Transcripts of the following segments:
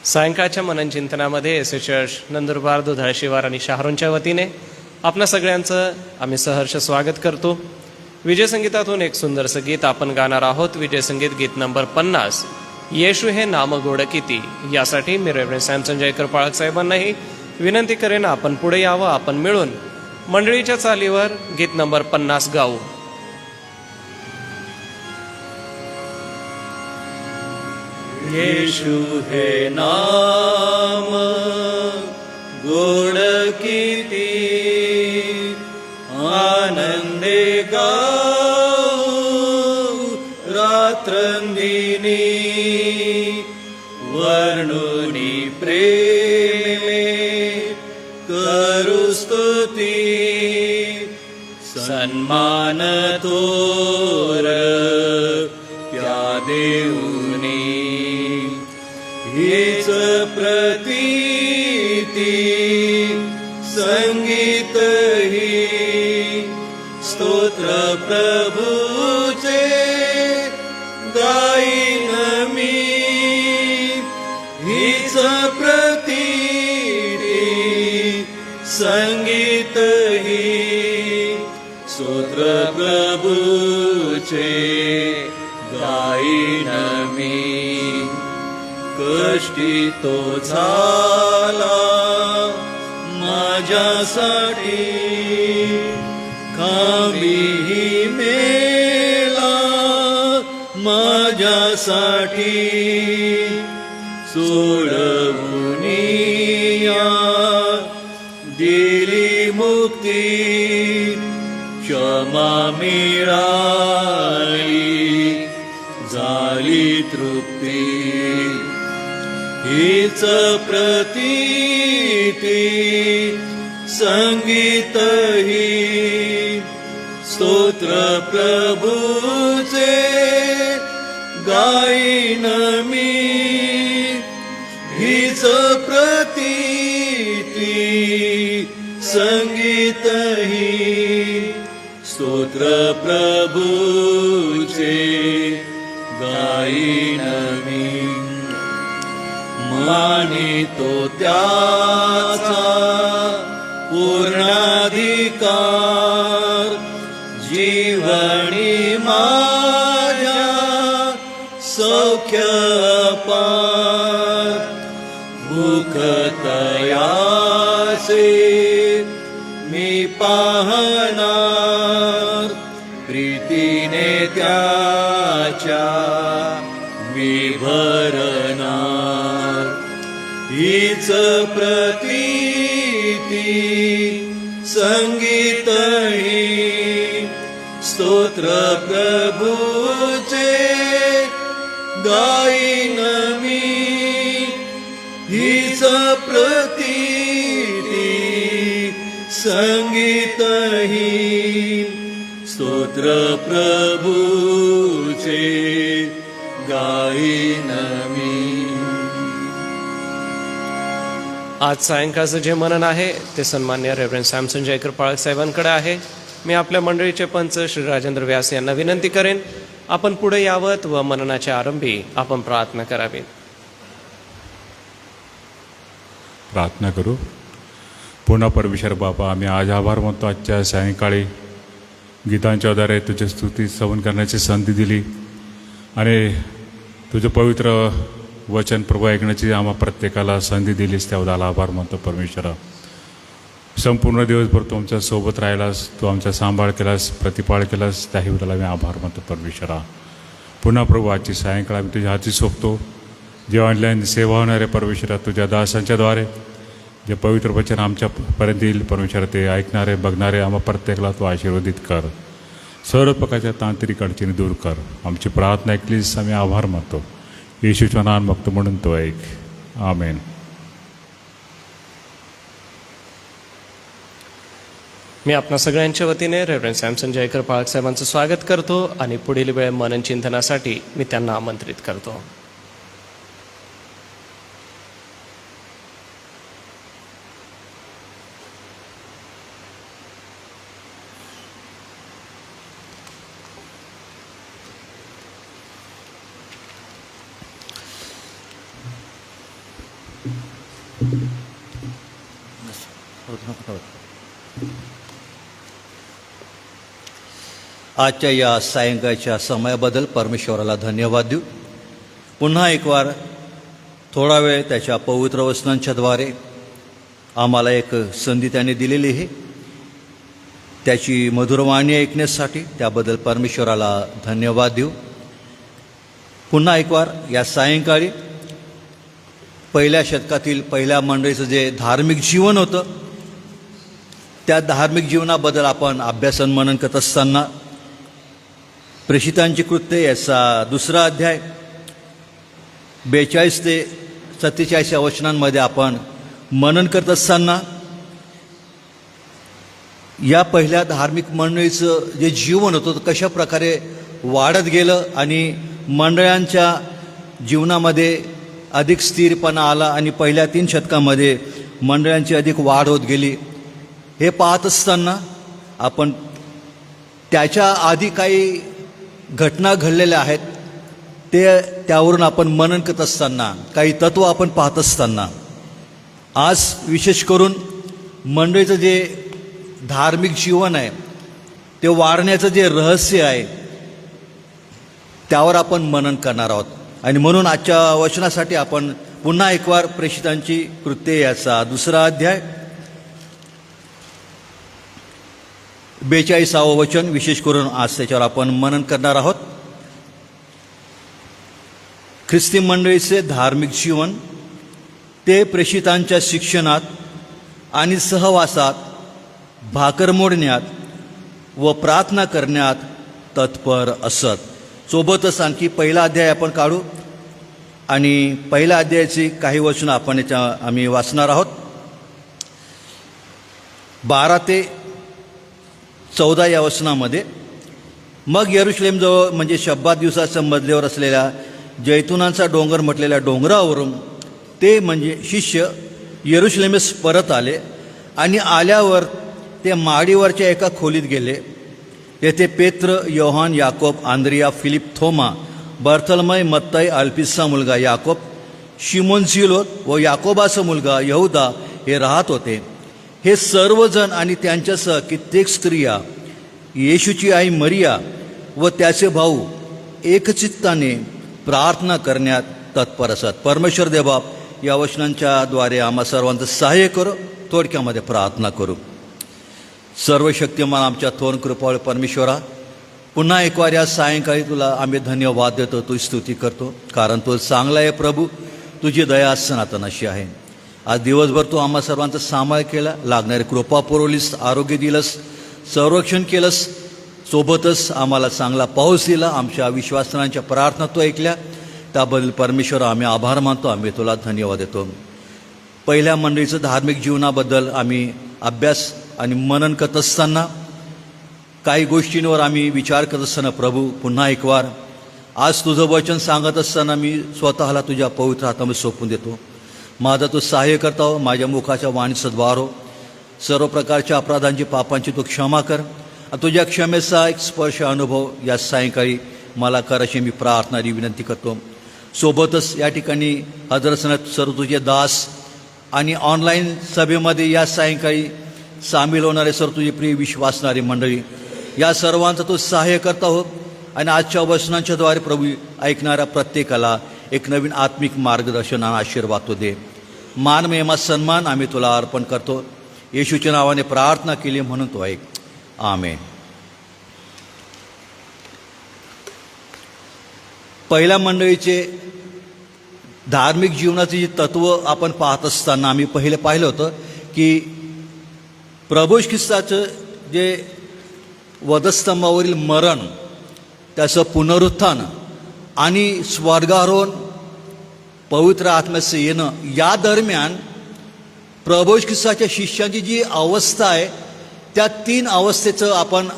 सायंकाळच्या मननचिंतनामध्ये S A church Nandurbar दुधाळ शिवार आणि शहारोनच्या वतीने आपणा सगळ्यांचं आम्ही सहर्ष स्वागत करतो. विजय संगीतातून एक सुंदरसं गीत आपण गाणार आहोत. विजय संगीत गीत नंबर 50, येशू हे नाम गोड किती. यासाठी मी रेव्हरंड सॅमसन जयकर पाळक साहेबांनाही विनंती करेन, आपण पुढे यावं, आपण मिळून मंडळीच्या चालीवर गीत नंबर 50 गाऊ. येशू हे नाम गोड किती, आनंदे गाऊ रात्रंदिनी, वर्णुनी प्रेमे करू स्तुती, सन्मान तोर त्या देऊनी, हीच प्रतीती संगीत ही, स्तोत्र प्रभूचे गाईन मी, हीच प्रतीती संगीत ही, स्तोत्र प्रभूचे गाईन मी. कष्टी तो झाला माझ्यासाठी, खांबीही मेला माझ्यासाठी, सोडवुनिया दिली मुक्ती, क्षमा मिळाली झाली तृप्ती, हीच प्रतीती संगीत ही, स्तोत्र प्रभूचे गाईन मी, हीच प्रतीती संगीत ही, स्तोत्र प्रभूचे गाईन मी. मानितो त्याचा पूर्णाधिकार, जीवनी माझ्या सौख्य पार, भूक तयासे मी पाहणार, प्रीतीने त्याच्या मी भरणार, हीच प्रतीती संगीत ही, स्तोत्र प्रभूचे गाईन मी, हीच प्रतीती संगीत ही, स्तोत्र प्रभूचे गाईन मी. आज सायंकाळचं जे मनन आहे ते सन्मान्य रेव्हरंड सॅमसन जयकर पाळक साहेबांकडे आहे. मी आपल्या मंडळीचे पंच श्री राजेंद्र व्यास यांना विनंती करेन, आपण पुढे यावत व मननाच्या आरंभी आपण प्रार्थना करावी. प्रार्थना करू. पुन्हा परमेश्वर बापा, आम्ही आज आभार मानतो, आजच्या सायंकाळी गीतांच्या आधारे तुझी स्तुती श्रवण करण्याची संधी दिली आणि तुझं पवित्र वचन प्रभू ऐकण्याची आम्हा प्रत्येकाला संधी दिलीस, त्याबद्दल आभार मानतो परमेश्वरा. संपूर्ण दिवसभर तू आमच्या सोबत राहिलास, तू आमचा सांभाळ केलास, प्रतिपाळ केलास, त्याहीबद्दल आम्ही आभार मानतो परमेश्वरा. पुन्हा प्रभू आजची सायंकाळ आम्ही तुझ्या हाती सोपतो. जे ऑनलाईन सेवा होणारे परमेश्वरा, तुझ्या दासांच्याद्वारे जे पवित्र वचन आमच्यापर्यंत येईल परमेश्वरा, ते ऐकणारे बघणारे आम्हा प्रत्येकाला तू आशीर्वादित कर. सर्व प्रकारच्या तांत्रिक अडचणी दूर कर. आमची प्रार्थना ऐकलीस, आम्ही आभार मानतो. येशूच्या नाम मागतो म्हणून तो ऐक. आमेन. मी आपणा सगळ्यांच्या वतीने रेव्हरंड सॅमसन जयकर पाळक साहेबांचं स्वागत करतो आणि पुढील वेळ मनन चिंतनासाठी मी त्यांना आमंत्रित करतो. आजच्या या सायंकाळच्या समयाबद्दल परमेश्वराला धन्यवाद देऊ. पुन्हा एक वार थोडा वेळ त्याच्या पवित्र वचनांच्याद्वारे आम्हाला एक संधी त्याने दिलेली आहे. त्याची मधुरवाणी ऐकण्यासाठी त्याबद्दल परमेश्वराला धन्यवाद देऊ. पुन्हा एक वार या सायंकाळी पहिल्या शतकातील पहिल्या मंडळीचं जे धार्मिक जीवन होतं त्या धार्मिक जीवनाबद्दल आपण अभ्यासन मनन करत असताना प्रेषितांची कृत्ये याचा 2रा अध्याय 42 ते 47 या वचनांमध्ये आपण मनन करत असताना या पहिल्या धार्मिक मंडळीचं जे जीवन होतं ते कशा प्रकारे वाढत गेलं आणि मंडळांच्या जीवनामध्ये अधिक स्थिरपणा आला आणि पहिल्या 3 शतकामध्ये मंडळांची अधिक वाढ होत गेली हे पाहत असताना आपण त्याच्या आधी काही घटना घडलेल्या आहेत त्यावरून आपण मनन करत असताना काही तत्त्व आपण पाहत असताना आज विशेष करून मंडळीचं जे धार्मिक जीवन आहे ते वाढण्याचं जे रहस्य आहे त्यावर आपण मनन करणार आहोत. आणि म्हणून आजच्या वचनासाठी आपण पुन्हा एक वार प्रेषितांची कृत्ये याचा 2रा अध्याय 42 वचन विशेष करून आज त्याच्यावर आपण मनन करणार आहोत. ख्रिस्ती मंडळीचे धार्मिक जीवन ते प्रेषितांच्या शिक्षणात आणि सहवासात, भाकर मोडण्यात व प्रार्थना करण्यात तत्पर असत. सोबतच आणखी पहिला अध्याय आपण काढू आणि पहिल्या अध्यायाची काही वचनं आपण आम्ही वाचणार आहोत. 12 ते 14 या वचनामध्ये, मग यरुशलेमजवळ म्हणजे शब्बात दिवसाच्या मधल्यावर असलेल्या जैतुनांचा डोंगर म्हटलेल्या डोंगरावरून ते म्हणजे शिष्य यरुशलेमेस परत आले आणि आल्यावर ते माडीवरच्या एका खोलीत गेले. येथे पेत्र, योहान, याकोब, आंद्रिया, फिलिप, थोमा, बर्थलमय, मत्तई, अल्फिसचा मुलगा याकोब, शिमोन झिलोत व याकोबाचा मुलगा यहुदा हे राहत होते. हे सर्वजण आणि त्यांच्यासह कित्येक स्त्रिया, येशूची आई मरिया व त्याचे भाऊ एकचित्ताने प्रार्थना करण्यात तत्पर असत. परमेश्वर देवबाप या वचनांच्या द्वारे आम्हा सर्वांचं सहाय्य करो. थोडक्यामध्ये प्रार्थना करू. सर्वशक्तिमान आमच्या थोर कृपाळ परमेश्वरा, पुन्हा एक वार या सायंकाळी तुला आम्ही धन्यवाद देतो, तुझी स्तुती करतो, कारण तो चांगला आहे प्रभू, तुझी दया सनातन अशी आहे. आज दिवसभर तू आम्हा सर्वांचा सांभाळ केला, लागणारी कृपा पुरवलीस, आरोग्य दिलंस, संरक्षण केलंस, सोबतच आम्हाला चांगला पाऊस दिला, आमच्या विश्वासनांच्या प्रार्थना तू ऐकल्या, त्याबद्दल परमेश्वर आम्ही आभार मानतो, आम्ही तुला धन्यवाद देतो. पहिल्या मंडळीचं धार्मिक जीवनाबद्दल आम्ही अभ्यास आणि मनन करत असताना काही गोष्टींवर आम्ही विचार करत असताना प्रभू पुन्हा एक वार आज तुझं वचन सांगत असताना मी स्वतःला तुझ्या पवित्र हातामध्ये सोपून देतो. माझा तू सहाय्य करता हो, माझ्या मुखाच्या वाणीचं द्वार हो, सर्व प्रकारच्या अपराधांची पापांची तू क्षमा कर. तुझ्या क्षमेचा एक स्पर्श अनुभव या सायंकाळी मला कर अशी मी प्रार्थना विनंती करतो. सोबतच या ठिकाणी हजरत सर्व तुझे दास आणि ऑनलाईन सभेमध्ये या सायंकाळी सामील होणारे सर्व तुझी प्रिय विश्वासणारी मंडळी, या सर्वांचं तू सहाय्य करता हो आणि आजच्या वचनांच्याद्वारे प्रभू ऐकणाऱ्या प्रत्येकाला एक नवीन आत्मिक मार्गदर्शन आणि आशीर्वाद तो दे. मान महिमा सन्मान आम्ही तुला अर्पण करतो. येशूच्या नावाने प्रार्थना केली म्हणून तो ऐक. आमेन. पहिल्या मंडळीचे धार्मिक जीवनाची जी तत्व आपण पाहत असताना आम्ही पाहिलं होतं की प्रभू ख्रिस्ताचं जे वधस्तंभावरील मरण, त्याचं पुनरुत्थान आणि स्वर्गारोहण, पवित्र आत्म्याचं येणं, या दरम्यान प्रभू ख्रिस्ताच्या शिष्यांची जी अवस्था आहे त्या 3 अवस्थेचं आपण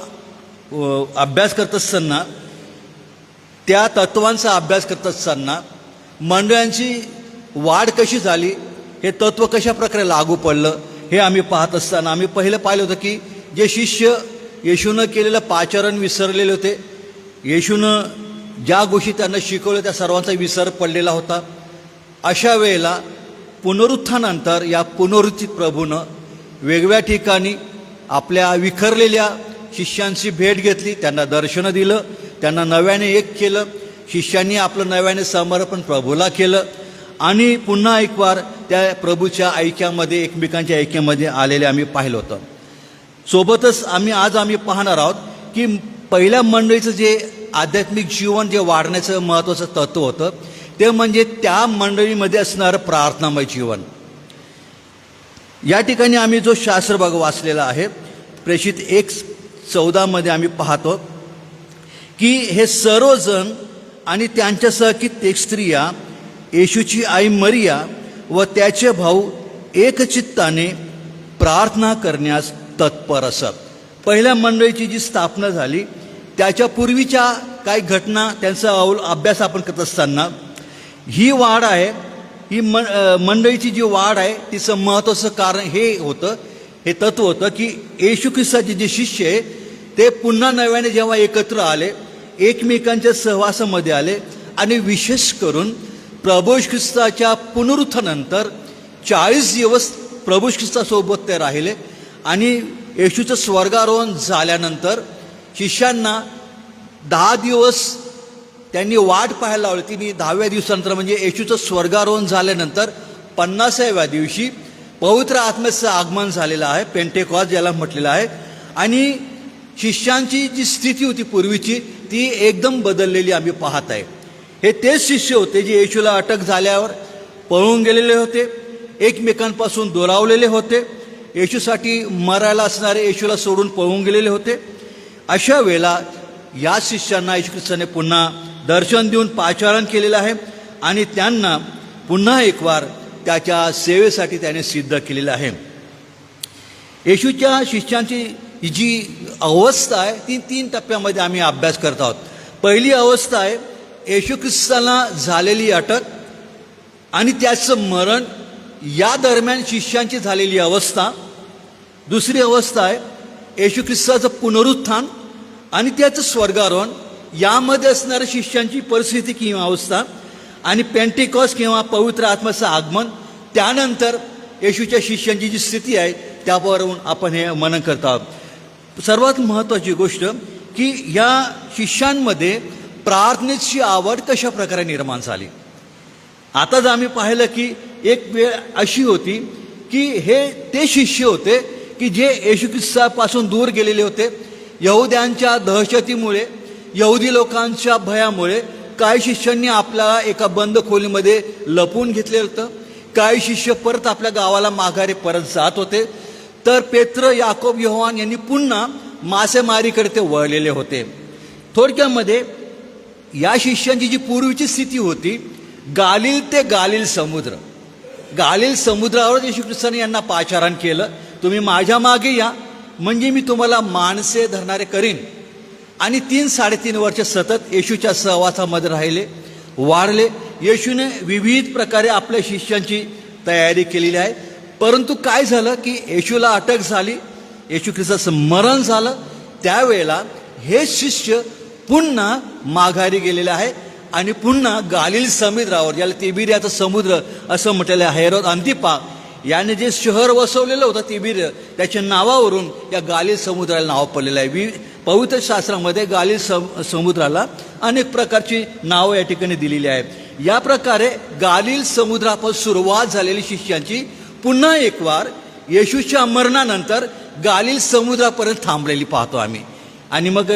अभ्यास करत असताना, त्या तत्वांचा अभ्यास करत असताना मंडळांची वाढ कशी झाली, हे तत्व कशा प्रकारे लागू पडलं हे आम्ही पाहत असताना आम्ही पहिलं पाहिलं होतं की जे शिष्य येशूनं केलेलं पाचारण विसरलेले होते, येशूनं ज्या गोष्टी त्यांना शिकवल्या त्या सर्वांचा विसर पडलेला होता. अशा वेळेला पुनरुत्थानानंतर या पुनरुत्थित प्रभूनं वेगवेगळ्या ठिकाणी आपल्या विखरलेल्या शिष्यांची भेट घेतली, त्यांना दर्शनं दिलं, त्यांना नव्याने एक केलं. शिष्यांनी आपलं नव्याने समर्पण प्रभूला केलं आणि पुन्हा एक वार त्या प्रभूच्या ऐक्यामध्ये, एकमेकांच्या ऐक्यामध्ये आलेले आम्ही पाहिलं होतं. सोबतच आज आम्ही पाहणार आहोत की पहिल्या मंडळीचं जे आध्यात्मिक जीवन जे वाढण्याचं महत्त्वाचं तत्त्व होतं ते म्हणजे त्या मंडळीमध्ये असणारं प्रार्थनामय जीवन. या ठिकाणी आम्ही जो शास्त्रभाग वाचलेला आहे प्रेषित 1:14 आम्ही पाहतो की हे सर्वजण आणि त्यांच्यासह कित्येक स्त्रिया, येशूची आई मरिया व त्याचे भाऊ एकचित्ताने प्रार्थना करण्यास तत्पर असत. पहिल्या मंडळीची जी स्थापना झाली त्याच्या पूर्वीच्या काही घटना, त्यांचा अभ्यास आपण करत असताना ही वाढ आहे, ही मंडळीची जी वाढ आहे तिचं महत्त्वाचं कारण हे होतं, हे तत्व होतं की येशू ख्रिस्ताचे जे शिष्य आहे ते पुन्हा नव्याने जेव्हा एकत्र आले, एकमेकांच्या सहवासामध्ये आले आणि विशेष करून प्रभू ख्रिस्ताच्या पुनरुत्थानानंतर 40 दिवस प्रभू ख्रिस्तासोबत ते राहिले आणि येशूचं स्वर्गारोहण झाल्यानंतर शिष्यांना 10 दिवस त्यांनी वाट पाहायला लावली. तिने 10व्या दिवसानंतर म्हणजे येशूचं स्वर्गारोहण झाल्यानंतर 50व्या दिवशी पवित्र आत्म्याचं आगमन झालेलं आहे, पेंटेकॉस्ट ज्याला म्हटलेलं आहे. आणि शिष्यांची जी स्थिती होती पूर्वीची ती एकदम बदललेली आम्ही पाहत आहे. हे तेच शिष्य होते जे येशूला अटक झाल्यावर पळून गेलेले होते, एकमेकांपासून दुरावलेले होते, येशूसाठी मरायला असणारे येशूला सोडून पळून गेलेले होते. अशा वेळेला या शिष्यांना येशू ख्रिस्ताने पुन्हा दर्शन देऊन पाचारण केलेलं आहे आणि त्यांना पुन्हा एक वार त्याच्या सेवेसाठी त्याने सिद्ध केलेलं आहे. येशूच्या शिष्यांची जी अवस्था आहे ती 3 टप्प्यामध्ये आम्ही अभ्यास करत आहोत. पहिली अवस्था आहे येशू ख्रिस्ताला झालेली अटक आणि त्याचं मरण, या दरम्यान शिष्यांची झालेली अवस्था. दुसरी अवस्था आहे येशू ख्रिस्ताचं पुनरुत्थान आणि त्याचं स्वर्गारोहण, यामध्ये असणाऱ्या शिष्यांची परिस्थिती किंवा अवस्था. आणि पेंटेकॉस्ट किंवा पवित्र आत्म्याचं आगमन, त्यानंतर येशूच्या शिष्यांची जी स्थिती आहे त्यावरून आपण हे मनन करत आहोत. सर्वात महत्त्वाची गोष्ट की या शिष्यांमध्ये प्रार्थनेची आवड कशा प्रकारे निर्माण झाली. आताच आम्ही पाहिलं की एक वेळ अशी होती की हे ते शिष्य होते की जे येशू ख्रिस्तापासून दूर गेलेले होते. यहुद्यांच्या दहशतीमुळे, यहुदी लोकांच्या भयामुळे काही शिष्यांनी आपल्याला एका बंद खोलीमध्ये लपवून घेतलेलं होतं. काही शिष्य परत आपल्या गावाला माघारी परत जात होते. तर पेत्र, याकोब, योहान यांनी पुन्हा मासेमारीकडे ते वळलेले होते. थोडक्यामध्ये या शिष्यांची जी पूर्वीची स्थिती होती, गालिल ते गालिल समुद्र, गालिल समुद्रावर येशू ख्रिस्ताने यांना पाचारण केलं, तुम्ही माझ्या मागे या म्हणजे मी तुम्हाला माणसे धरणारे करीन. आणि 3-3.5 वर्ष सतत येशूच्या सहवासामध्ये राहिले, वाढले. येशूने विविध प्रकारे आपल्या शिष्यांची तयारी केलेली आहे. परंतु काय झालं की येशूला अटक झाली, येशू ख्रिस्ताचं मरण झालं, त्यावेळेला हे शिष्य पुन्हा माघारी गेलेले आहे आणि पुन्हा गालिल समुद्रावर, ज्याला तिबिरियाचा समुद्र असं म्हटलेलं आहे, हेरोद अंतिपा याने जे शहर वसवलेलं होतं तिबिर, त्याच्या नावावरून या गालिल समुद्राला नाव पडलेलं आहे. पवित्र शास्त्रामध्ये गालिल समुद्राला अनेक प्रकारची नावं या ठिकाणी दिलेली आहेत. या प्रकारे गालिल समुद्रापासून सुरुवात झालेली शिष्यांची पुन्हा एक वार येशूच्या मरणानंतर गालिल समुद्रापर्यंत थांबलेली पाहतो आम्ही. आणि मग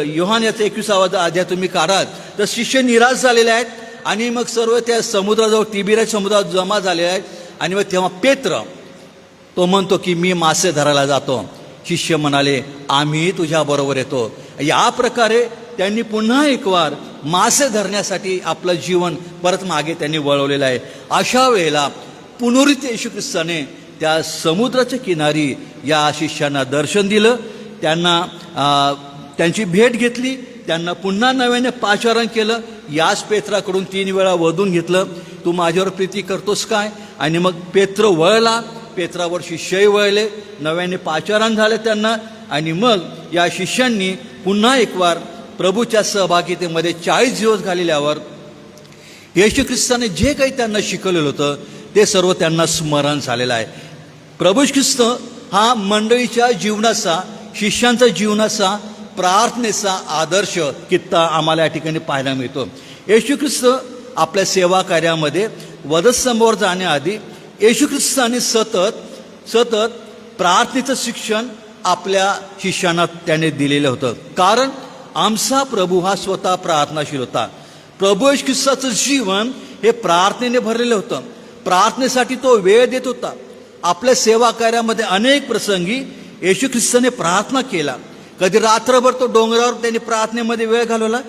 योहान याचा 21वा अध्याय तुम्ही काढाल तर शिष्य निराश झालेले आहेत आणि मग सर्व त्या समुद्राजवळ, तिबिरिया समुद्रात जमा झालेले आहेत. आणि मग तेव्हा पेत्र तो म्हणतो की मी मासे धरायला जातो. शिष्य म्हणाले आम्ही तुझ्याबरोबर येतो. या प्रकारे त्यांनी पुन्हा एक वार मासे धरण्यासाठी आपलं जीवन परत मागे त्यांनी वळवलेलं आहे. अशा वेळेला पुनरुत्थित येशू ख्रिस्ताने त्या समुद्राच्या किनारी या शिष्यांना दर्शन दिलं, त्यांना त्यांची भेट घेतली, त्यांना पुन्हा नव्याने पाचारण केलं. याच पेत्राकडून 3 वेळा वधून घेतलं, तू माझ्यावर प्रीती करतोस काय. आणि मग पेत्र वळला, पेत्रावर शिष्यही वळले, नव्याने पाचारण झाले त्यांना. आणि मग या शिष्यांनी पुन्हा एक वार प्रभूच्या सहभागितेमध्ये 40 दिवस घालवल्यावर येशू ख्रिस्ताने जे काही त्यांना शिकवलेलं होतं ते सर्व त्यांना स्मरण झालेलं आहे. प्रभू ख्रिस्त हा मंडळीच्या जीवनाचा, शिष्यांच्या जीवनाचा, प्रार्थनेचा आदर्श कित्ता आम्हाला या ठिकाणी पाहायला मिळतो. येशू ख्रिस्त आपल्या सेवा कार्यामध्ये वधस्तंभावर जाण्याआधी येशू ख्रिस्ताने सतत प्रार्थनेचं शिक्षण आपल्या शिष्यांना त्याने दिलेलं होतं. कारण आमचा प्रभू हा स्वतः प्रार्थनाशील होता. प्रभू येशू ख्रिस्ताचं जीवन हे प्रार्थनेने भरलेलं होतं. प्रार्थनेसाठी तो वेळ देत होता. आपल्या सेवा कार्यामध्ये अनेक प्रसंगी येशू ख्रिस्ताने प्रार्थना केला. कधी रात्रभर तो डोंगरावर त्यांनी प्रार्थनेमध्ये वेळ घालवला.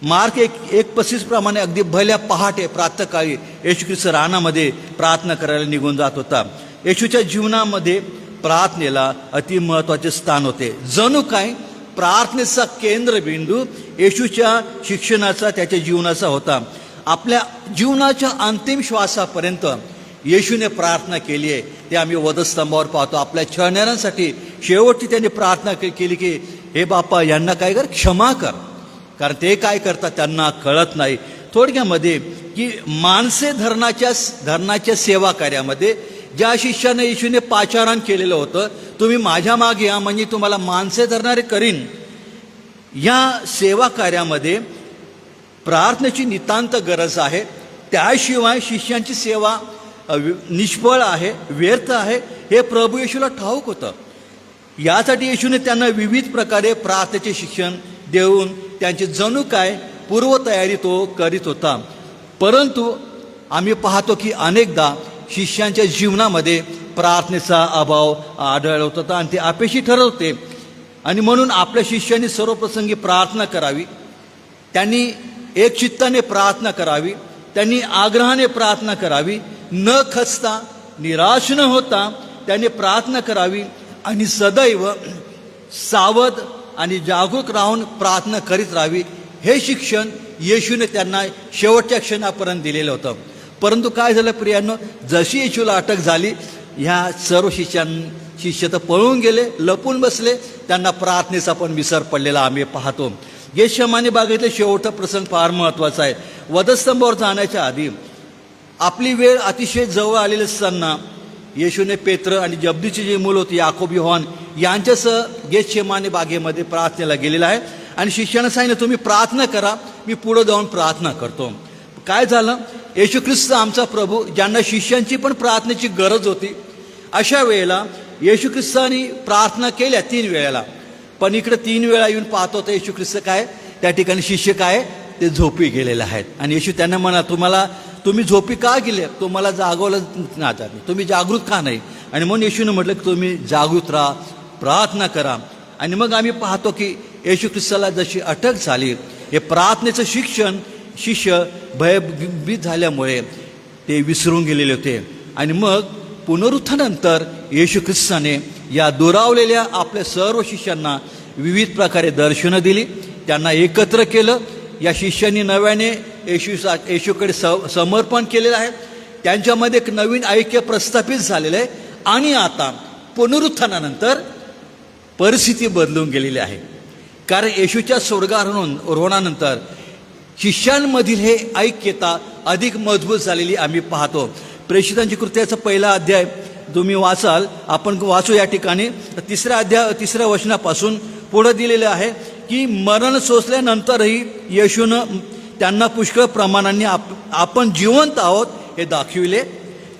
मार्क 1:35 प्रमाणे अगदी भल्या पहाटे प्रातःकाळी येशू ख्रिस्त रानामध्ये प्रार्थना करायला निघून जात होता. येशूच्या जीवनामध्ये प्रार्थनेला अति महत्त्वाचे स्थान होते. जणू काय प्रार्थनेचा केंद्रबिंदू येशूच्या शिक्षणाचा, त्याच्या जीवनाचा होता. आपल्या जीवनाच्या अंतिम श्वासापर्यंत येशूने प्रार्थना केली आहे. ते आम्ही वधस्तंभावर पाहतो. आपल्या छळणाऱ्यांसाठी शेवटची त्यांनी प्रार्थना केली की हे बापा, यांना काय कर, क्षमा कर, कारण ते काय करतात त्यांना कळत नाही. थोडक्यामध्ये की माणसे धरणाच्या सेवा कार्यामध्ये ज्या शिष्याने येशूने पाचारण केलेलं होतं, तुम्ही माझ्या मागे या म्हणजे तुम्हाला माणसे धरणारे करीन, या सेवा कार्यामध्ये प्रार्थनेची नितांत गरज आहे. त्याशिवाय शिष्यांची सेवा निष्फळ आहे, व्यर्थ आहे, हे प्रभू येशूला ठाऊक होतं. यासाठी येशूने त्यांना विविध प्रकारे प्रार्थनेचे शिक्षण देऊन त्यांची जणू काय पूर्वतयारी तो करीत होता. परंतु आम्ही पाहतो की अनेकदा शिष्यांच्या जीवनामध्ये प्रार्थनेचा अभाव आढळत होता आणि ते अपेक्षित ठरवते. आणि म्हणून आपल्या शिष्यांनी सर्वप्रसंगी प्रार्थना करावी, त्यांनी एकचित्ताने प्रार्थना करावी, त्यांनी आग्रहाने प्रार्थना करावी, न खचता, निराश न होता त्यांनी प्रार्थना करावी आणि सदैव सावध आणि जागरूक राहून प्रार्थना करीत राहावी. हे शिक्षण येशूने त्यांना शेवटच्या क्षणापर्यंत दिलेलं होतं. परंतु काय झालं प्रियांनो, जशी येशूला अटक झाली, ह्या सर्व शिष्य तर पळून गेले, लपून बसले. त्यांना प्रार्थनेचा पण विसर पडलेला आम्ही पाहतो. गेतशेमाने बागेतले शेवटचा प्रसंग फार महत्त्वाचा आहे. वधस्तंभावर जाण्याच्या आधी आपली वेळ अतिशय जवळ आलेली असताना येशूने पेत्र आणि जब्दीची जी मुलं होती याकोब, योहान यांच्यासह गेतशेमाने बागेमध्ये प्रार्थनेला गेलेला आहे. आणि शिष्यानं सांगितलं, तुम्ही प्रार्थना करा, मी पुढं जाऊन प्रार्थना करतो. काय झालं, येशू ख्रिस्त आमचा प्रभू, ज्यांना शिष्यांची पण प्रार्थनेची गरज होती, अशा वेळेला येशू ख्रिस्तानी प्रार्थना केल्या 3 वेळेला. पण इकडे 3 वेळा येऊन पाहतो तर येशू ख्रिस्त काय, त्या ठिकाणी शिष्य काय, ते झोपी गेलेले आहेत. आणि येशू त्यांना म्हणा, तुम्ही झोपी का गेले, तुम्हाला जागवलं नाही, तुम्ही जागृत का नाही. आणि म्हणून येशूने म्हटलं की तुम्ही जागृत राहा, प्रार्थना करा. आणि मग आम्ही पाहतो की येशू ख्रिस्ताला जशी अटक झाली, हे प्रार्थनेचं शिक्षण शिष्य भयभीत झाल्यामुळे ते विसरून गेलेले होते. आणि मग पुनरुत्थानानंतर येशू ख्रिस्ताने या दुरावलेल्या आपल्या सर्व शिष्यांना विविध प्रकारे दर्शनं दिली, त्यांना एकत्र केलं. या शिष्यांनी नव्याने येशूकडे समर्पण केलेलं आहे. त्यांच्यामध्ये एक नवीन ऐक्य प्रस्थापित झालेलं आहे. आणि आता पुनरुत्थानानंतर परिस्थिती बदलून गेलेली आहे. कारण येशूच्या स्वर्गारोहणानंतर शिष्यांमधील हे ऐक्यता अधिक मजबूत झालेली आम्ही पाहतो. प्रेषितांची कृत्याचा 1 अध्याय तुम्ही वाचाल, आपण वाचू या ठिकाणी. 3 वचनापासून पुढे दिलेलं आहे की मरण सोसल्यानंतरही येशूनं त्यांना पुष्कळ प्रमाणाने आपण जिवंत आहोत हे दाखविले.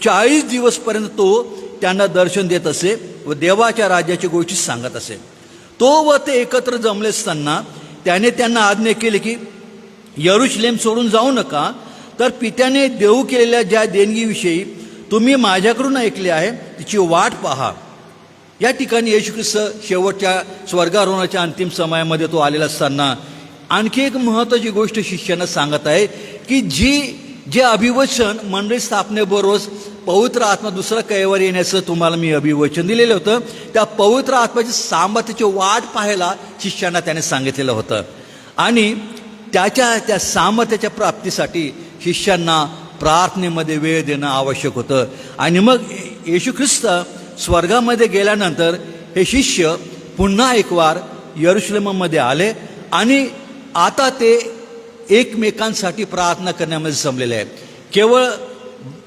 40 दिवसपर्यंत तो त्यांना दर्शन देत असे व देवाच्या राज्याची गोष्टी सांगत असे. तो व ते एकत्र जमले असताना त्याने त्यांना आज्ञा केली की यरूशलेम सोडून जाऊ नका, तर पित्याने देऊ केलेल्या ज्या देणगीविषयी तुम्ही माझ्याकडून ऐकले आहे तिची वाट पहा. या ठिकाणी येशू ख्रिस्त शेवटच्या स्वर्गारोहणाच्या अंतिम समयामध्ये तो आलेला असताना आणखी एक महत्त्वाची गोष्ट शिष्यांना सांगत आहे की जे अभिवचन मंडळी स्थापनेबरोबर पवित्र आत्मा दुसरा कैवार येण्याचं तुम्हाला मी अभिवचन दिलेलं होतं, त्या पवित्र आत्म्याची सामर्थ्याची वाट पाहायला शिष्यांना त्याने सांगितलेलं होतं. आणि त्या सामर्थ्याच्या प्राप्तीसाठी शिष्यांना प्रार्थनेमध्ये वेळ देणं आवश्यक होतं. आणि मग येशू ख्रिस्त स्वर्गामध्ये गेल्यानंतर हे शिष्य पुन्हा एक वार यरूशलेममध्ये आले आणि आता ते एकमेकांसाठी प्रार्थना करण्यामध्ये जमलेले आहे. केवळ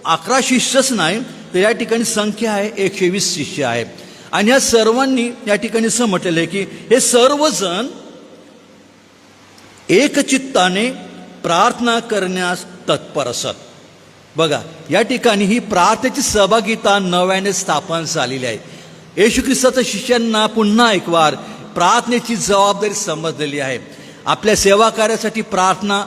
11 शिष्यच नाही तर या ठिकाणी संख्या आहे 120 शिष्य आहे. आणि ह्या सर्वांनी या ठिकाणी असं म्हटलेलं आहे की हे सर्वजण एकचित्ताने प्रार्थना करण्यास तत्पर असत. बघा, या ठिकाणी ही प्रार्थनेची सहभागिता नव्याने स्थापन झालेली आहे. येशू ख्रिस्ताच्या शिष्यांना पुन्हा एक वार प्रार्थनेची जबाबदारी समजलेली आहे. आपल्या सेवा कार्यासाठी प्रार्थना,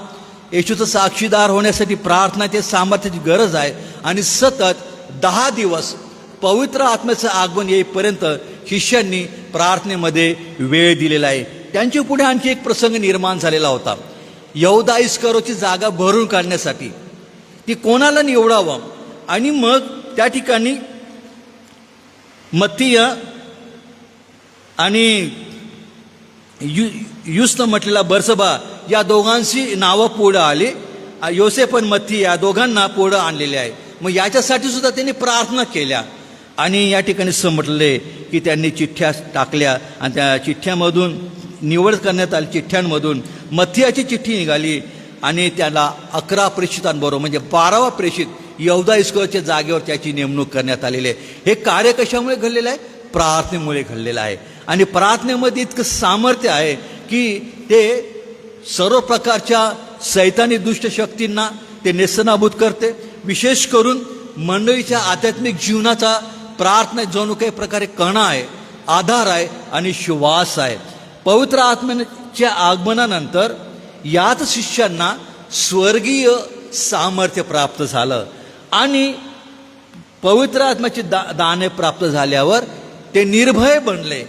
येशूचा साक्षीदार होण्यासाठी प्रार्थना ते सामर्थ्याची गरज आहे. आणि सतत 10 दिवस पवित्र आत्म्याचं आगमन येईपर्यंत शिष्यांनी प्रार्थनेमध्ये वेळ दिलेला आहे. त्यांच्या पुढे आणखी एक प्रसंग निर्माण झालेला होता. यहूदा इस्करियोतची जागा भरून काढण्यासाठी ती कोणाला निवडावं. आणि मग त्या ठिकाणी मत्तीय आणि युस्त म्हटलेला बर्सबा या दोघांची नावं पुढं आली. योसेफ आणि मत्ती या दोघांना पुढं आणलेले आहे. मग याच्यासाठी सुद्धा त्यांनी प्रार्थना केल्या. आणि या ठिकाणी असं म्हटले की त्यांनी चिठ्ठ्या टाकल्या आणि त्या चिठ्ठ्यामधून निवड करण्यात आली. चिठ्ठ्यांमधून मत्थियाची चिठ्ठी निघाली आणि त्याला 11 प्रेषितांबरोबर म्हणजे 12वा प्रेषित यहूदा इस्करियोतच्या जागेवर त्याची नेमणूक करण्यात आलेली आहे. हे कार्य कशामुळे घडलेलं आहे? प्रार्थनेमुळे घडलेलं आहे. आणि प्रार्थनेमध्ये इतकं सामर्थ्य आहे की ते सर्व प्रकारच्या सैतानी दुष्ट शक्तींना ते नेस्तनाबूत करते. विशेष करून मंडळीच्या आध्यात्मिक जीवनाचा प्रार्थना जणू काही प्रकारे कणा आहे, आधार आहे आणि श्वास आहे. पवित्र आत्म्याच्या आगमनानंतर याच शिष्यांना स्वर्गीय सामर्थ्य प्राप्त झालं आणि पवित्र आत्म्याची दाने प्राप्त झाल्यावर ते निर्भय बनले.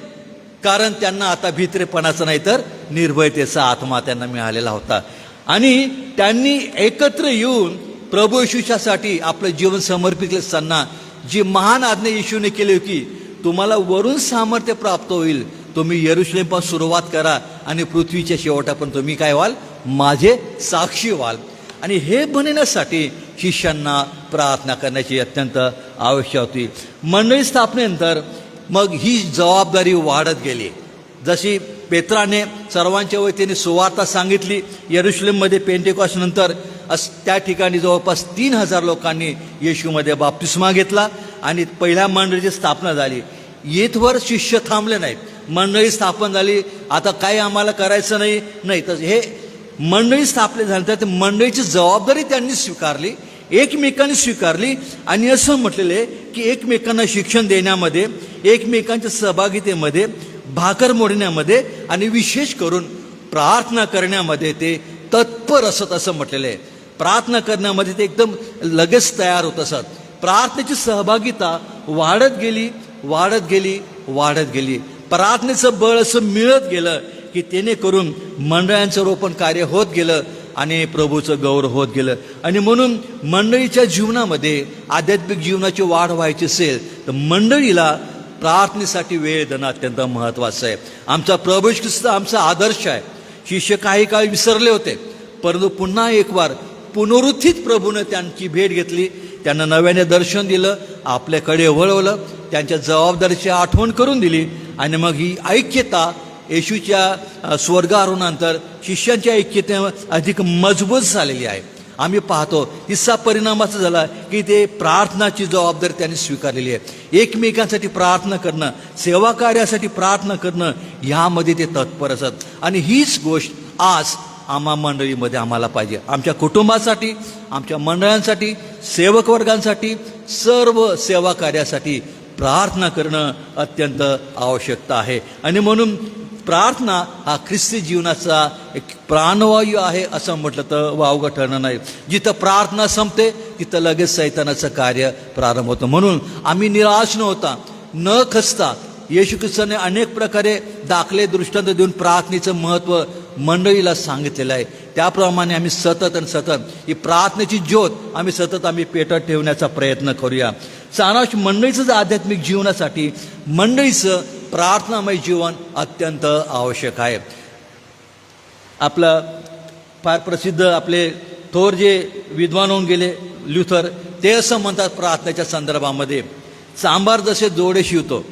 कारण त्यांना आता भित्रेपणाचा नाही तर निर्भयतेचा आत्मा त्यांना मिळालेला होता. आणि त्यांनी एकत्र येऊन प्रभू येशूच्यासाठी आपलं जीवन समर्पित असताना जी महान आज्ञा येशूने केली की तुम्हाला वरून सामर्थ्य प्राप्त होईल, तुम्ही यरूशलेमपासून सुरुवात करा आणि पृथ्वीच्या शेवटापर्यंत तुम्ही काय व्हाल? माझे साक्षी व्हाल. आणि हे बनण्यासाठी शिष्यांना प्रार्थना करण्याची अत्यंत आवश्यक होती. मंडळी स्थापनेनंतर मग ही जबाबदारी वाढत गेली. जशी पेत्राने सर्वांच्या वतीने सुवार्ता सांगितली. यरूशलेममध्ये पेंटेकॉस्ट नंतर त्या ठिकाणी जवळपास 3000 लोकांनी येशूमध्ये बाप्तिस्मा घेतला आणि पहिल्या मंडळीची स्थापना झाली. येथवर शिष्य थांबले नाहीत. मंडळी स्थापन झाली, आता काय आम्हाला करायचं नाही तर हे मंडळी स्थापन झाल्यानंतर मंडळीची जबाबदारी त्यांनी स्वीकारली, एकमेकांनी स्वीकारली. आणि असं म्हटलेलं आहे की एकमेकांना शिक्षण देण्यामध्ये, एकमेकांच्या सहभागितेमध्ये, भाकर मोडण्यामध्ये आणि विशेष करून प्रार्थना करण्यामध्ये ते तत्पर असत असं म्हटलेलं आहे. प्रार्थना करण्यामध्ये ते एकदम लगेच तयार होत असत. प्रार्थनेची सहभागिता वाढत गेली. प्रार्थनेचं बळ असं मिळत गेलं की त्याने करून मंडळांचं रोपण कार्य होत गेलं आणि प्रभूचं गौरव होत गेलं. आणि म्हणून मंडळीच्या जीवनामध्ये आध्यात्मिक जीवनाची वाढ व्हायची असेल तर मंडळीला प्रार्थनेसाठी वेळ देणं अत्यंत महत्त्वाचं आहे. आमचा प्रभू येशू ख्रिस्त आमचा आदर्श आहे. शिष्य काही काळ विसरले होते, परंतु पुन्हा एक वार पुनरुत्थित प्रभूनं त्यांची भेट घेतली, त्यांना नव्याने दर्शन दिलं, आपल्याकडे वळवलं, त्यांच्या जबाबदारीची आठवण करून दिली. आणि मग ही ऐक्यता येशूच्या स्वर्गारोहणानंतर शिष्यांच्या ऐक्यते अधिक मजबूत झालेली आहे. आम्ही पाहतो हिस्सा परिणामाचा झाला की ते प्रार्थनाची जबाबदारी त्यांनी स्वीकारलेली आहे. एकमेकांसाठी प्रार्थना करणं, सेवा कार्यासाठी प्रार्थना करणं ह्यामध्ये ते तत्पर असत. आणि हीच गोष्ट आज आम्हा मंडळीमध्ये आम्हाला पाहिजे. आमच्या कुटुंबासाठी, आमच्या मंडळांसाठी, सेवक वर्गांसाठी, सर्व सेवा कार्यासाठी प्रार्थना करणं अत्यंत आवश्यकता आहे. आणि म्हणून प्रार्थना हा ख्रिस्ती जीवनाचा एक प्राणवायू आहे असं म्हटलं तर वावगं ठरणार नाही. जिथं प्रार्थना संपते तिथं लगेच सैतानाचं कार्य प्रारंभ होतं. म्हणून आम्ही निराश न होता, न खचता येशू ख्रिस्ताने अनेक प्रकारे दाखले दृष्टांत देऊन प्रार्थनेचं महत्त्व मंडळीला सांगितलेलं आहे. त्याप्रमाणे आम्ही सतत ही प्रार्थनेची ज्योत आम्ही पेटत ठेवण्याचा प्रयत्न करूया. सारांश मंडळीचं आध्यात्मिक जीवनासाठी मंडळीचं प्रार्थनामय जीवन अत्यंत आवश्यक आहे. आपलं फार प्रसिद्ध आपले थोर जे विद्वान होऊन गेले ल्युथर, ते असं म्हणतात प्रार्थनेच्या संदर्भामध्ये, सांबार जसे जोडे शिवतो,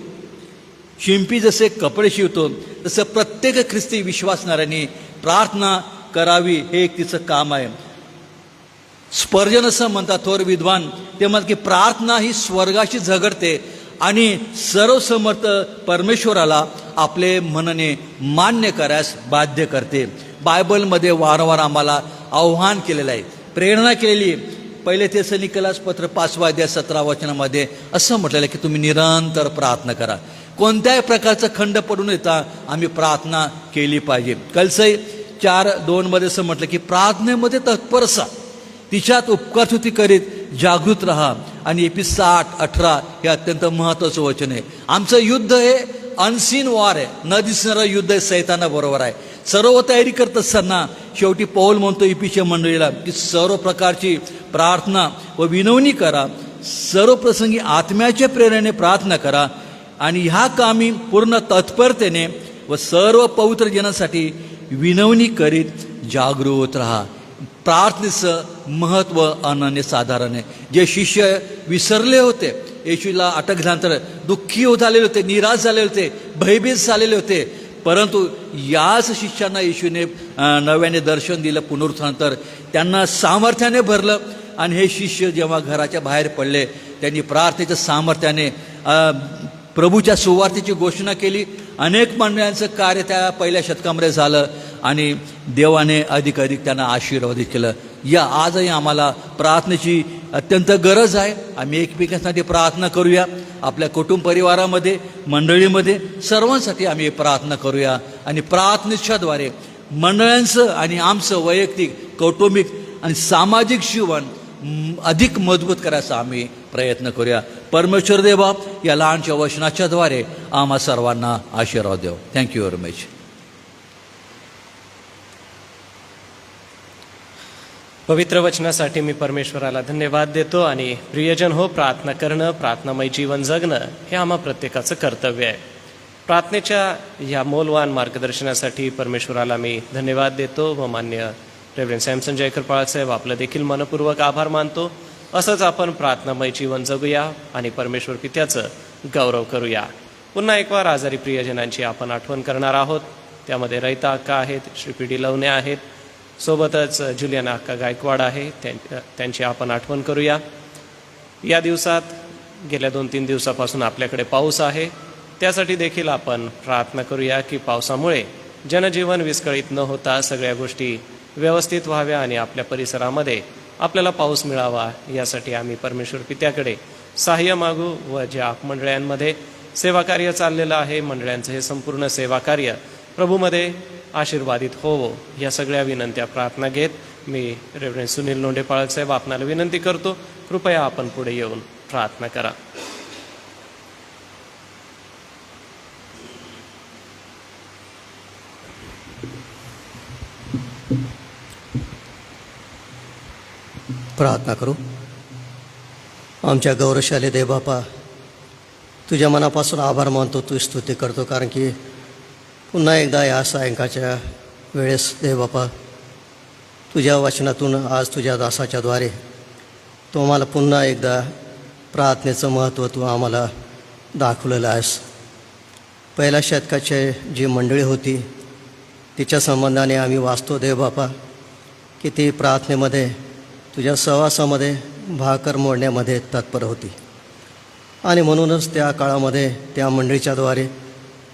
शिंपी जसे कपडे शिवतो, तसं प्रत्येक ख्रिस्ती विश्वासणाऱ्यांनी प्रार्थना करावी हे एक तिचं काम आहे. स्पर्जन असं म्हणतात थोर विद्वान, ते म्हणतात की प्रार्थना ही स्वर्गाशी झगडते आणि सर्वसमर्थ परमेश्वराला आपले म्हणणे मान्य करायस बाध्य करते. बायबलमध्ये वारंवार आम्हाला आव्हान केलेलं आहे, प्रेरणा केलेली आहे. पहिले तेसलोनिकलास पत्र 5:17 असं म्हटलेलं आहे की तुम्ही निरंतर प्रार्थना करा. कोणत्याही प्रकारचा खंड पडून येता आम्ही प्रार्थना केली पाहिजे. कलसई 4:2 असं म्हटलं की प्रार्थनेमध्ये तत्पर असा, तिच्यात उपकारस्तुती करीत जागृत राहा. आणि एपी 60:18 हे अत्यंत महत्त्वाचं वचन आहे. आमचं युद्ध हे अनसीन वॉर आहे, न दिसणारं युद्ध आहे, सैतानाबरोबर आहे. सर्व तयारी करत असताना शेवटी पौल म्हणतो इफिसिय मंडळीला की सर्व प्रकारची प्रार्थना व विनवणी करा, सर्व प्रसंगी आत्म्याच्या प्रेरणेने प्रार्थना करा आणि ह्या कामी पूर्ण तत्परतेने व सर्व पवित्र जनांसाठी विनवणी करीत जागृत राहा. प्रार्थनेचं महत्त्व अनन्यसाधारण आहे. जे शिष्य विसरले होते, येशूला अटक झाल्यानंतर दुःखी झालेले होते, निराश झालेले होते, भयभीत झालेले होते, परंतु याच शिष्यांना येशूने नव्याने दर्शन दिलं पुनरुत्थानानंतर, त्यांना सामर्थ्याने भरलं. आणि हे शिष्य जेव्हा घराच्या बाहेर पडले, त्यांनी प्रार्थनेच्या सामर्थ्याने प्रभूच्या सुवार्तेची घोषणा केली. अनेक मंडळांचं कार्य त्या पहिल्या शतकामध्ये झालं आणि देवाने अधिक त्यांना आशीर्वादित केलं. या आजही आम्हाला प्रार्थनेची अत्यंत गरज आहे. आम्ही एकमेकांसाठी प्रार्थना करूया, आपल्या कुटुंब परिवारामध्ये, मंडळीमध्ये, सर्वांसाठी आम्ही प्रार्थना करूया. आणि प्रार्थनेच्याद्वारे मंडळांचं आणि आमचं वैयक्तिक, कौटुंबिक आणि सामाजिक जीवन अधिक मजबूत करायचा आम्ही प्रयत्न करूया. परमेश्वर देवा या लहानच्या वचनाच्याद्वारे आम्हा सर्वांना आशीर्वाद देव. Thank you very much. पवित्र वचनासाठी मी परमेश्वराला धन्यवाद देतो. आणि प्रियजन हो, प्रार्थना करणं, प्रार्थनामय जीवन जगणं हे आम्हा प्रत्येकाचं कर्तव्य आहे. प्रार्थनेच्या या मौल्यवान मार्गदर्शनासाठी परमेश्वराला मी धन्यवाद देतो व मान्य रेव्हरंड सॅमसन जयकर पाळसाहेब आपलं देखील मनपूर्वक आभार मानतो. असंच आपण प्रार्थनामय जीवन जगूया आणि परमेश्वर पित्याचं गौरव करूया. पुन्हा एक वार आजारी प्रियजनांची आपण आठवण करणार आहोत. त्यामध्ये रैता अक्का आहेत, श्री पी डी लवणे आहेत, सोबतच जुलियाना अक्का गायकवाड आहे, त्यांची आपण आठवण करूया. या दिवसात गेल्या 2-3 दिवसापासून आपल्याकडे पाऊस आहे, त्यासाठी देखील आपण प्रार्थना करूया की पावसामुळे जनजीवन विस्कळीत न होता सगळ्या गोष्टी व्यवस्थित व्हाव्या आणि आपल्या परिसरामध्ये आपल्याला पाऊस मिळावा, यासाठी आम्ही परमेश्वर पित्याकडे सहाय्य मागू. व ज्या मंडळांमध्ये सेवाकार्य चाललेलं आहे, मंडळांचं हे संपूर्ण सेवाकार्य प्रभूमध्ये आशीर्वादित होवो, या सगळ्या विनंत्या प्रार्थना घेत मी रेव्हरंड सुनील लोंढे पाळक साहेब आपणाला विनंती करतो, कृपया आपण पुढे येऊन प्रार्थना करा. प्रार्थना करू. आमच्या गौरवशाली देवबापा, तुझ्या मनापासून आभार मानतो, तू स्तुती करतो, कारण की पुन्हा एकदा या सायंकाळच्या वेळेस देवबापा तुझ्या वचनातून आज तुझ्या दासाच्याद्वारे तू आम्हाला पुन्हा एकदा प्रार्थनेचं महत्त्व तू आम्हाला दाखवलेलं आहेस. पहिल्या शतकाची जी मंडळी होती तिच्या संबंधाने आम्ही वाचतो देवबापा की ती प्रार्थनेमध्ये तुझ्या सहवासामध्ये भाकर मोडण्यामध्ये तत्पर होती. आणि म्हणूनच त्या काळामध्ये त्या मंडळीच्याद्वारे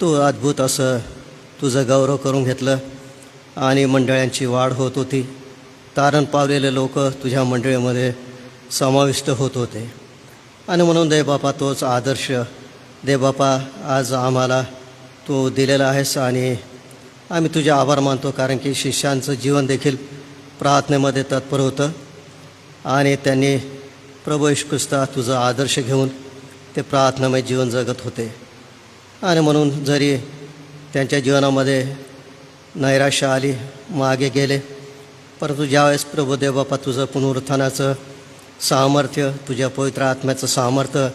तू अद्भुत असं तुझं गौरव करून घेतलं आणि मंडळांची वाढ होत होती. तारण पावलेले लोक तुझ्या मंडळीमध्ये समाविष्ट होत होते. आणि म्हणून देवबापा तोच आदर्श देवबापा आज आम्हाला तू दिलेला आहेस आणि आम्ही तुझे आभार मानतो, कारण की शिष्यांचं जीवन देखील प्रार्थनेमध्ये तत्पर होतं आणि त्यांनी प्रभू येशू ख्रिस्त तुझा आदर्श घेऊन ते प्रार्थनामय जीवन जगत होते. आणि म्हणून जरी त्यांच्या जीवनामध्ये नैराश्य आली, मागे गेले, परंतु ज्यावेळेस प्रभू देवबापा तुझं पुनरुत्थानाचं सामर्थ्य, तुझ्या पवित्र आत्म्याचं सामर्थ्य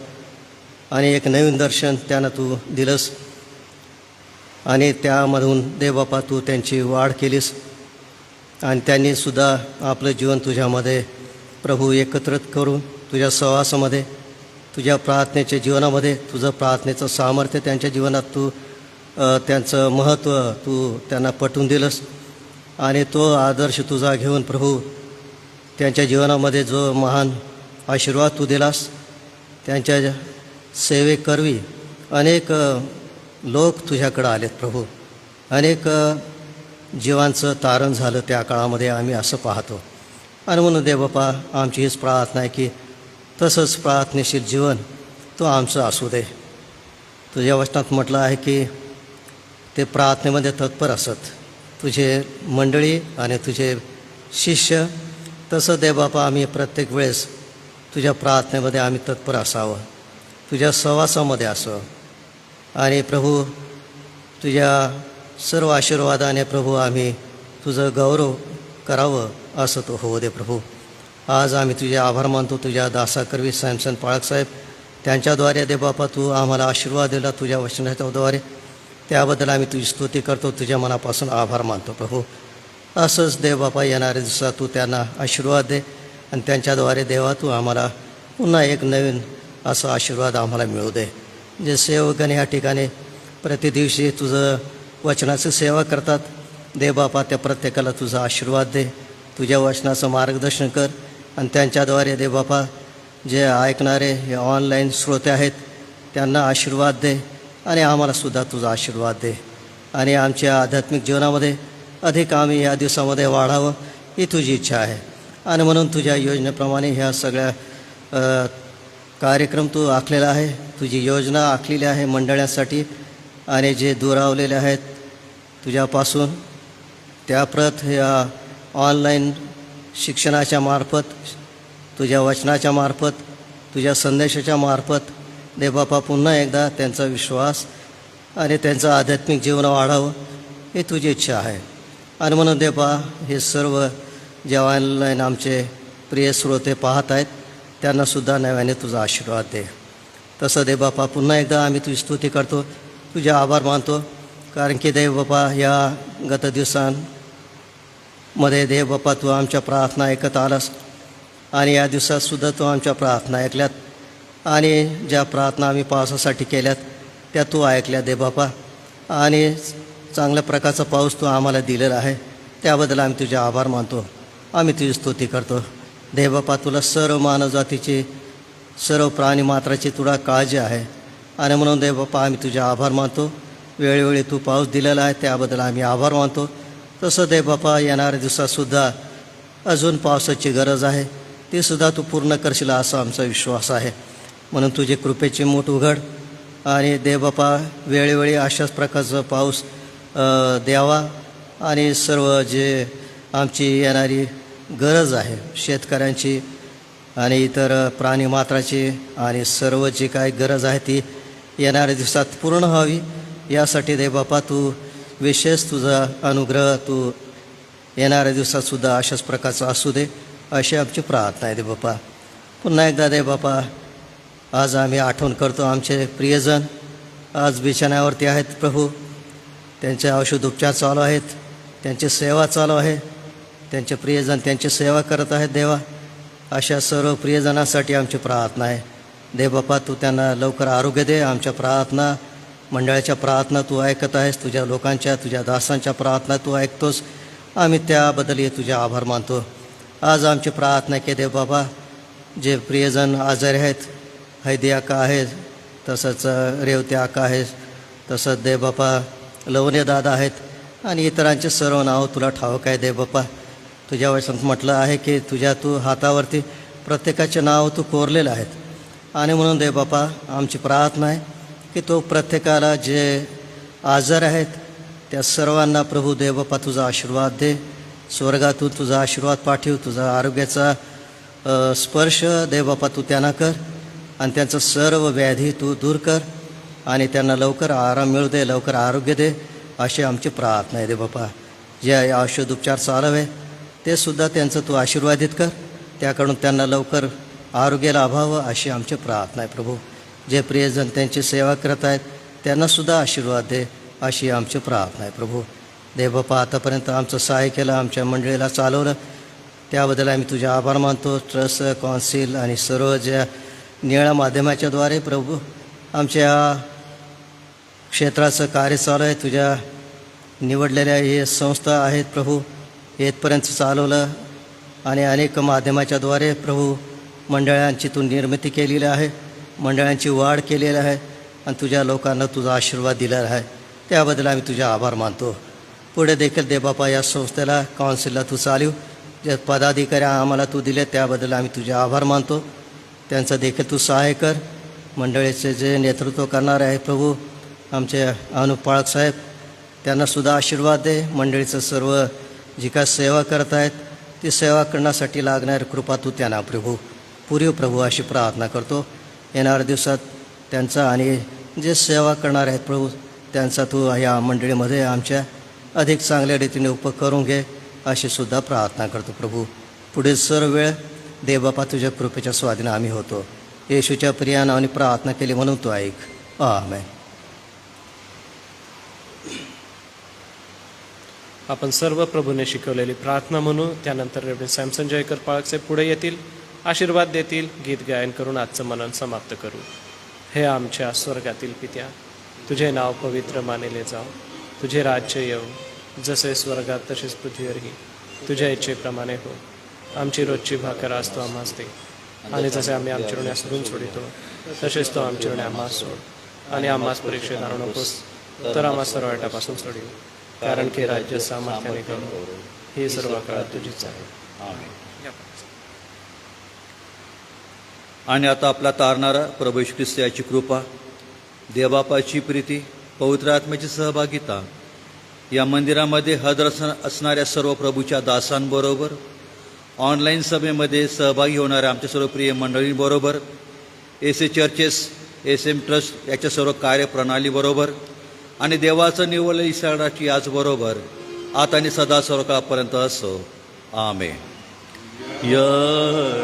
आणि एक नवीन दर्शन त्यांना तू दिलंस आणि त्यामधून देवबापा तू त्यांची वाढ केलीस आणि त्यांनीसुद्धा आपलं जीवन तुझ्यामध्ये प्रभू एकत्रित करून तुझ्या सहवासामध्ये, तुझ्या प्रार्थनेच्या जीवनामध्ये तुझं प्रार्थनेचं सामर्थ्य त्यांच्या जीवनात तू त्यांचं महत्त्व तू त्यांना पटवून दिलंस आणि तो आदर्श तुझा घेऊन प्रभू त्यांच्या जीवनामध्ये जो महान आशीर्वाद तू दिलास, त्यांच्या सेवेकरवी अनेक लोक तुझ्याकडं आलेत प्रभू. अनेक जीवांचं तारण झालं त्या काळामध्ये, आम्ही असं पाहतो. आणि म्हणून देवबापा आमची हीच प्रार्थना आहे की तसंच प्रार्थनेशील जीवन तो आमचं असू दे. तुझ्या वचनात म्हटलं आहे की ते प्रार्थनेमध्ये तत्पर असत, तुझे मंडळी आणि तुझे शिष्य. तसं देवबापा आम्ही प्रत्येक वेळेस तुझ्या प्रार्थनेमध्ये आम्ही तत्पर असावं, तुझ्या सहवासामध्ये असावं. आणि प्रभू तुझ्या सर्व आशीर्वादाने प्रभू आम्ही तुझं गौरव करावं असं तो होऊ दे प्रभू. आज आम्ही तुझे आभार मानतो तुझ्या दासाकरवी सॅमसन पाळकसाहेब, त्यांच्याद्वारे देवबापा तू आम्हाला आशीर्वाद दिला तुझ्या वचनाच्याद्वारे, त्याबद्दल आम्ही तुझी स्तुती करतो, तुझ्या मनापासून आभार मानतो प्रभू. असंच देवबापा येणाऱ्या दिवसात तू त्यांना आशीर्वाद दे आणि त्यांच्याद्वारे देवा तू आम्हाला पुन्हा एक नवीन असा आशीर्वाद आम्हाला मिळू दे. जे सेवकगण या ठिकाणी प्रतिदिवशी तुझं वचनाची सेवा करतात, देवबापा त्या प्रत्येकाला तुझा आशीर्वाद दे, तुझ्या वचनाचं मार्गदर्शन कर. आणि त्यांच्याद्वारे देवबापा जे ऐकणारे हे ऑनलाईन श्रोते आहेत त्यांना आशीर्वाद दे आणि आम्हालासुद्धा तुझा आशीर्वाद दे. आणि आमच्या आध्यात्मिक जीवनामध्ये अधिक आम्ही या दिवसामध्ये वाढावं ही तुझी इच्छा आहे. आणि म्हणून तुझ्या योजनेप्रमाणे ह्या सगळ्या कार्यक्रम तू आखलेला आहे, तुझी योजना आखलेली आहे मंडळांसाठी. आणि जे दुरावलेले आहेत तुझ्यापासून त्या प्रत ह्या ऑनलाईन शिक्षणाच्या मार्फत, तुझ्या वचनाच्या मार्फत, तुझ्या संदेशाच्या मार्फत देवबापा पुन्हा एकदा त्यांचा विश्वास आणि त्यांचं आध्यात्मिक जीवन वाढावं ही तुझी इच्छा आहे. आणि म्हणून देवबा हे सर्व जे ऑनलाईन आमचे प्रिय श्रोते पाहत आहेत त्यांनासुद्धा नव्याने तुझा आशीर्वाद दे. तसं देवबापा पुन्हा एकदा आम्ही तुझी स्तुती करतो, तुझे आभार मानतो. कारण की देवबापा या गत दिवसांमध्ये देवबापा तू आमच्या प्रार्थना ऐकत आलास आणि या दिवसातसुद्धा तू आमच्या प्रार्थना ऐकल्यात. आणि ज्या प्रार्थना आम्ही पावसासाठी केल्यात त्या तू ऐकल्या देवबापा. आणि चांगल्या प्रकारचा पाऊस तू आम्हाला दिलेला आहे, त्याबद्दल आम्ही तुझे आभार मानतो, आम्ही तुझी स्तुती करतो. देवबापा तुला सर्व मानवजातीची, सर्व प्राणी मात्राची तुला काळजी आहे. आणि म्हणून देवबापा आम्ही तुझे आभार मानतो. वेळोवेळी तू पाऊस दिलेला आहे त्याबद्दल आम्ही आभार मानतो. तसं देवबापा येणाऱ्या दिवसातसुद्धा अजून पावसाची गरज आहे, तीसुद्धा तू पूर्ण करशील असा आमचा विश्वास आहे. म्हणून तुझे कृपेची मूठ उघड आणि देवबापा वेळोवेळी अशाच प्रकारचं पाऊस द्यावा. आणि सर्व जे आमची येणारी गरज आहे शेतकऱ्यांची आणि इतर प्राणीमात्राची आणि सर्व जी काही गरज आहे ती येणाऱ्या दिवसात पूर्ण व्हावी, यासाठी देवबापा तू विशेष तुझा अनुग्रह तू येणाऱ्या दिवसातसुद्धा अशाच प्रकारचा असू दे अशी आमची प्रार्थना आहे देवबापा. पुन्हा एकदा देवबापा आज आम्ही आठवण करतो आमचे प्रियजन आज बिछाण्यावरती आहेत प्रभू, त्यांचे औषधोपचार चालू आहेत, त्यांची सेवा चालू आहे, त्यांचे प्रियजन त्यांची सेवा करत आहेत देवा. अशा सर्व प्रियजनांसाठी आमची प्रार्थना आहे देवबापा, तू त्यांना लवकर आरोग्य दे. आमच्या प्रार्थना मंडळाच्या प्रार्थना तू ऐकत आहेस, तुझ्या लोकांच्या तुझ्या दासांच्या प्रार्थना तू ऐकतोस, आम्ही त्याबद्दल तुझे आभार मानतो. आज आमची प्रार्थना की देवबाबा जे प्रियजन आजारी आहेत, हैदी आका आहेत, तसंच रेवती आका आहेत, तसंच देवबापा लवणे दादा आहेत आणि इतरांचे सर्व नाव तुला ठाऊक आहे देवबापा. तुझ्या वचनात म्हटलं आहे की तुझ्या तू हातावरती प्रत्येकाचे नाव तू कोरलेलं आहेत. आणि म्हणून देवबापा आमची प्रार्थना आहे की तो प्रत्येकाला जे आजार आहेत त्या सर्वांना प्रभू देवबापा तुझा आशीर्वाद दे. स्वर्गातून तुझा आशीर्वाद पाठव, तुझा आरोग्याचा स्पर्श देवबापा तू त्यांना कर आणि त्यांचं सर्व व्याधी तू दूर कर आणि त्यांना लवकर आराम मिळू दे, लवकर आरोग्य दे अशी आमची प्रार्थना आहे देवबापा. जे औषधोपचार चालू आहे ते सुद्धा त्यांचं तू आशीर्वादित कर, त्याकडून त्यांना लवकर आरोग्य लाभावं अशी आमची प्रार्थना आहे प्रभू. जे प्रियजन त्यांची सेवा करत आहेत त्यांनासुद्धा आशीर्वाद दे अशी आमची प्रार्थना आहे प्रभू. देवबापा आतापर्यंत आमचं सहाय्य केलं, आमच्या मंडळीला चालवलं, त्याबद्दल आम्ही तुझे आभार मानतो. ट्रस्ट, कौन्सिल आणि सर्व ज्या निळ्या माध्यमाच्याद्वारे प्रभू आमच्या क्षेत्राचं कार्य चालू आहे, तुझ्या निवडलेल्या हे संस्था आहेत प्रभू, येथपर्यंत चालवलं आणि अनेक माध्यमाच्याद्वारे प्रभू मंडळांची तू निर्मिती केलेली आहे, मंडळांची वाढ केलेली आहे आणि तुझ्या लोकांना तुझा आशीर्वाद दिलेला आहे. त्याबद्दल आम्ही तुझे आभार मानतो. पुढे देखील देवबापा या संस्थेला काउन्सिलला तू चालव, जे पदाधिकारी आम्हाला तू दिले त्याबद्दल आम्ही तुझे आभार मानतो. त्यांचं देखील तू सहाय्य कर. मंडळीचे जे नेतृत्व करणार आहे प्रभू आमचे अनुप पाळक साहेब, त्यांनासुद्धा आशीर्वाद दे. मंडळीचं सर्व जी काय सेवा करत आहेत ती सेवा करण्यासाठी लागणारी कृपा तू त्यांना प्रभू पुरीव प्रभू अशी प्रार्थना करतो. येणाऱ्या दिवसात त्यांचा आणि जे सेवा करणार आहेत प्रभू त्यांचा तू या मंडळीमध्ये आमच्या अधिक चांगल्या रीतीने उपयोग करून घे अशी सुद्धा प्रार्थना करतो प्रभू. पुढील सर्व वेळ देवबापा तुझ्या कृपेच्या स्वाधीन आम्ही होतो. येशूच्या प्रिया नावाने प्रार्थना केली म्हणून तू ऐक. आमेन. आपण सर्व प्रभूने शिकवलेली प्रार्थना म्हणू. त्यानंतर रेव्हरंड सॅमसन जयकर पाळकसाहेब पुढे येतील, आशीर्वाद देतील, गीत गायन करून आजचं मनन समाप्त करू. हे आमच्या स्वर्गातील पित्या, तुझे नाव पवित्र मानले जाओ, तुझे राज्य येऊ, जसे स्वर्गात तसेच पृथ्वीवरही तुझ्या इच्छेप्रमाणे हो. आमची रोजची भाकर आज तू आम्हास दे, आणि जसे आम्ही आमच्या ऋणी सोडून सोडितो तसेच तो आमच्या ऋणी आम्हास सोड, आणि आम्हास परीक्षेत आणू नकोस, तर आम्हास सर्व वाईटापासून सोडील. कारण की राज्य सामर्थ्याने करू, ही सर्व काळात तुझीच आहे. आणि आता आपला तारणारा प्रभू येशू ख्रिस्त याची कृपा, देवबापाची प्रीती, पवित्र आत्म्याची सहभागिता या मंदिरामध्ये हजर असणाऱ्या सर्व प्रभूच्या दासांबरोबर, ऑनलाईन सभेमध्ये सहभागी होणाऱ्या आमच्या सर्व प्रिय मंडळींबरोबर, S A churches, SM trust याच्या सर्व कार्यप्रणालीबरोबर आणि देवाचं निवडलेलं इस्रायलाची याचबरोबर आता आणि सदा सर्व काळापर्यंत असो. आमेन. या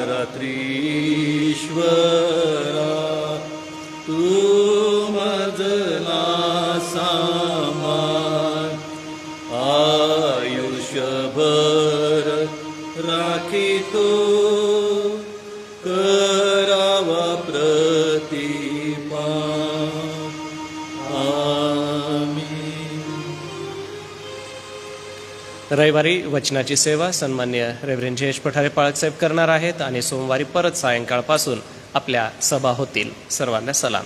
रात्रीश्वरा तू मजला सामान, आयुष्यभर राखी तो करावा प्रतिपान. रविवारी वचनाची सेवा सन्मान्य रेव्हरंड जयेश पठारे पाळकसाहेब करणार आहेत आणि सोमवारी परत सायंकाळपासून आपल्या सभा होतील. सर्वांना सलाम.